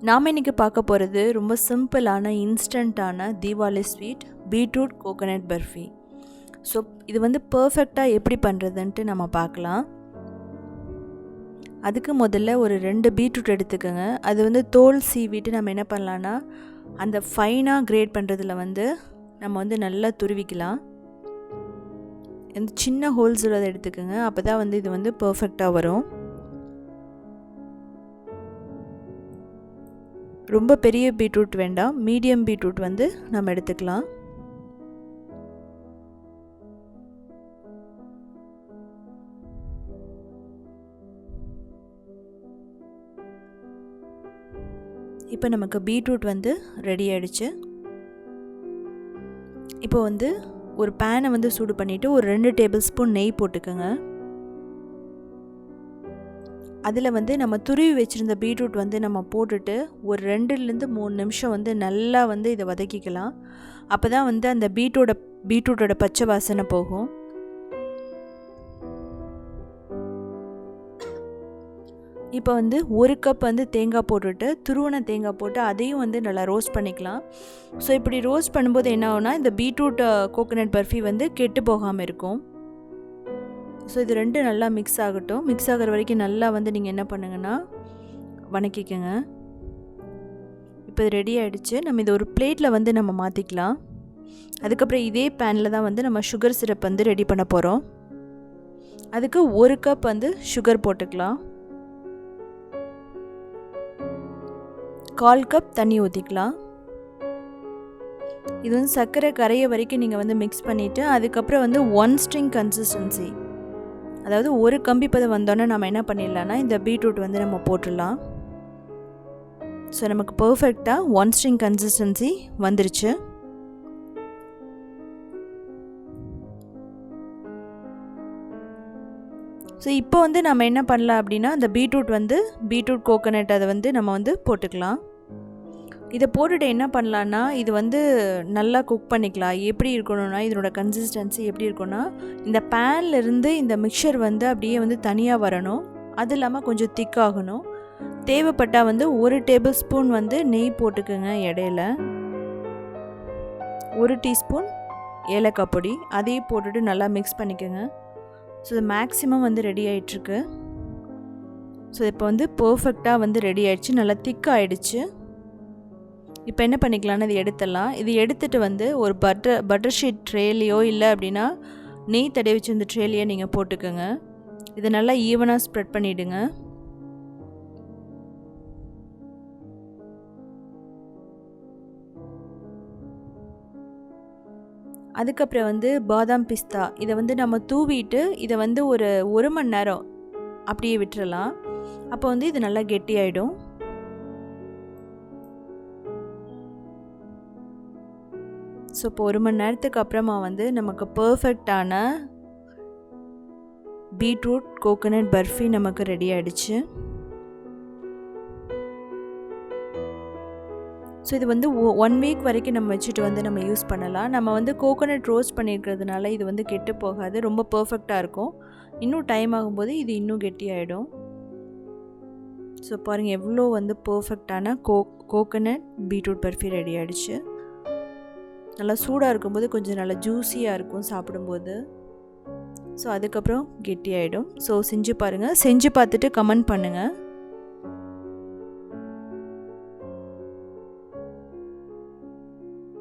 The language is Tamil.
நாம் இன்றைக்கி பார்க்க போகிறது ரொம்ப சிம்பிளான இன்ஸ்டண்ட்டான Deepavali sweet beetroot coconut burfi. So இது வந்து பர்ஃபெக்டாக எப்படி பண்ணுறதுன்ட்டு நம்ம பார்க்கலாம். அதுக்கு முதல்ல ஒரு 2 பீட்ரூட் எடுத்துக்கோங்க. அது வந்து தோல் சீவிட்டு நம்ம என்ன பண்ணலான்னா அந்த ஃபைனாக கிரேட் பண்ணுறதுல வந்து நம்ம வந்து நல்லா துருவிக்கலாம். இந்த சின்ன ஹோல்ஸ் உள்ளதை எடுத்துக்கோங்க. அப்போ தான் வந்து இது வந்து பர்ஃபெக்டாக வரும். ரொம்ப பெரிய பீட்ரூட் வேண்டாம், மீடியம் பீட்ரூட் வந்து நம்ம எடுத்துக்கலாம். இப்போ நமக்கு பீட்ரூட் வந்து ரெடி ஆகிடுச்சு. இப்போ வந்து ஒரு பேனை வந்து சூடு பண்ணிவிட்டு ஒரு 2 டேபிள் ஸ்பூன் நெய் போட்டுக்கோங்க. அதில் வந்து நம்ம துருவி வச்சுருந்த பீட்ரூட் வந்து நம்ம போட்டுட்டு ஒரு 2-3 நிமிஷம் வந்து நல்லா வந்து இதை வதக்கிக்கலாம். அப்போ தான் வந்து அந்த பீட்ரூட்டோட பச்சை வாசனை போகும். இப்போ வந்து 1 கப் வந்து தேங்காய் போட்டுட்டு துருவன தேங்காய் போட்டு அதையும் வந்து நல்லா ரோஸ்ட் பண்ணிக்கலாம். ஸோ இப்படி ரோஸ்ட் பண்ணும்போது என்ன ஆகும்னா இந்த பீட்ரூட் கோகோனட் பர்ஃபி வந்து கெட்டு போகாமல் இருக்கும். ஸோ இது 2 நல்லா மிக்ஸ் ஆகட்டும். மிக்ஸ் ஆகிற வரைக்கும் நல்லா வந்து நீங்கள் என்ன பண்ணுங்கன்னா வணக்கிக்கோங்க. இப்போ இது ரெடி ஆகிடுச்சு. நம்ம இதை ஒரு பிளேட்டில் வந்து நம்ம மாற்றிக்கலாம். அதுக்கப்புறம் இதே பேனில் தான் வந்து நம்ம சுகர் சிரப் வந்து ரெடி பண்ண போகிறோம். அதுக்கு 1 கப் வந்து சுகர் போட்டுக்கலாம். 1/4 கப் தண்ணி ஊற்றிக்கலாம். இது வந்து சர்க்கரை கரைய வரைக்கும் நீங்கள் வந்து மிக்ஸ் பண்ணிவிட்டு அதுக்கப்புறம் வந்து 1 ஸ்ட்ரிங் கன்சிஸ்டன்சி, அதாவது ஒரு கம்பி பதம் வந்தோன்னே நம்ம என்ன பண்ணிடலாம்னா இந்த பீட்ரூட் வந்து நம்ம போட்டுடலாம். ஸோ நமக்கு பர்ஃபெக்டாக 1 ஸ்ட்ரிங் கன்சிஸ்டன்சி வந்துருச்சு. ஸோ இப்போ வந்து நம்ம என்ன பண்ணலாம் அப்படின்னா அந்த பீட்ரூட் கோகோனட் அதை வந்து நம்ம வந்து போட்டுக்கலாம். இதை போட்டுட்டு என்ன பண்ணலான்னா இது வந்து நல்லா குக் பண்ணிக்கலாம். எப்படி இருக்கணும்னா இதனோட கன்சிஸ்டன்சி எப்படி இருக்குன்னா இந்த பேன்லேருந்து இந்த மிக்சர் வந்து அப்படியே வந்து தனியாக வரணும். அது இல்லாமல் கொஞ்சம் திக்காகணும். தேவைப்பட்டால் வந்து 1 டேபிள் ஸ்பூன் வந்து நெய் போட்டுக்கோங்க. இடையில 1 டீஸ்பூன் ஏலக்காய் பொடி அதையும் போட்டுட்டு நல்லா மிக்ஸ் பண்ணிக்கோங்க. ஸோ இது மேக்ஸிமம் வந்து ரெடி ஆகிட்டுருக்கு. ஸோ இப்போ வந்து பர்ஃபெக்டாக வந்து ரெடி ஆகிடுச்சு, நல்லா திக்காகிடுச்சு. இப்போ என்ன பண்ணிக்கலாம்னு இது எடுத்துடலாம். இது எடுத்துகிட்டு வந்து ஒரு பட்டர் ஷீட் ட்ரேலையோ இல்லை அப்படின்னா நெய் தடவி வச்சு இந்த ட்ரேலையோ நீங்கள் போட்டுக்கோங்க. இதை நல்லா ஈவனாக ஸ்ப்ரெட் பண்ணிவிடுங்க. அதுக்கப்புறம் வந்து பாதாம் பிஸ்தா இதை வந்து நம்ம தூவிட்டு இதை வந்து ஒரு 1 மணி நேரம் அப்படியே விட்டுறலாம். அப்போ வந்து இது நல்லா கெட்டியாயிடும். ஸோ இப்போ 1 மணி நேரத்துக்கு அப்புறமா வந்து நமக்கு பர்ஃபெக்டான பீட்ரூட் கோகோனட் பர்ஃபி நமக்கு ரெடி ஆகிடுச்சு. ஸோ இது வந்து 1 வீக் வரைக்கும் நம்ம வச்சுட்டு வந்து நம்ம யூஸ் பண்ணலாம். நம்ம வந்து கோகோனட் ரோஸ்ட் பண்ணியிருக்கிறதுனால இது வந்து கெட்டு போகாது, ரொம்ப பர்ஃபெக்டாக இருக்கும். இன்னும் டைம் ஆகும்போது இது இன்னும் கெட்டியாயிடும். ஸோ பாருங்கள் எவ்வளோ வந்து பர்ஃபெக்டான கோகோனட் பீட்ரூட் பர்ஃபி ரெடி ஆகிடுச்சு. நல்லா சூடாக இருக்கும்போது கொஞ்சம் நல்லா ஜூஸியாக இருக்கும் சாப்பிடும்போது. ஸோ அதுக்கப்புறம் கெட்டியாயிடும். ஸோ செஞ்சு பாருங்கள். செஞ்சு பார்த்துட்டு கமெண்ட் பண்ணுங்கள்.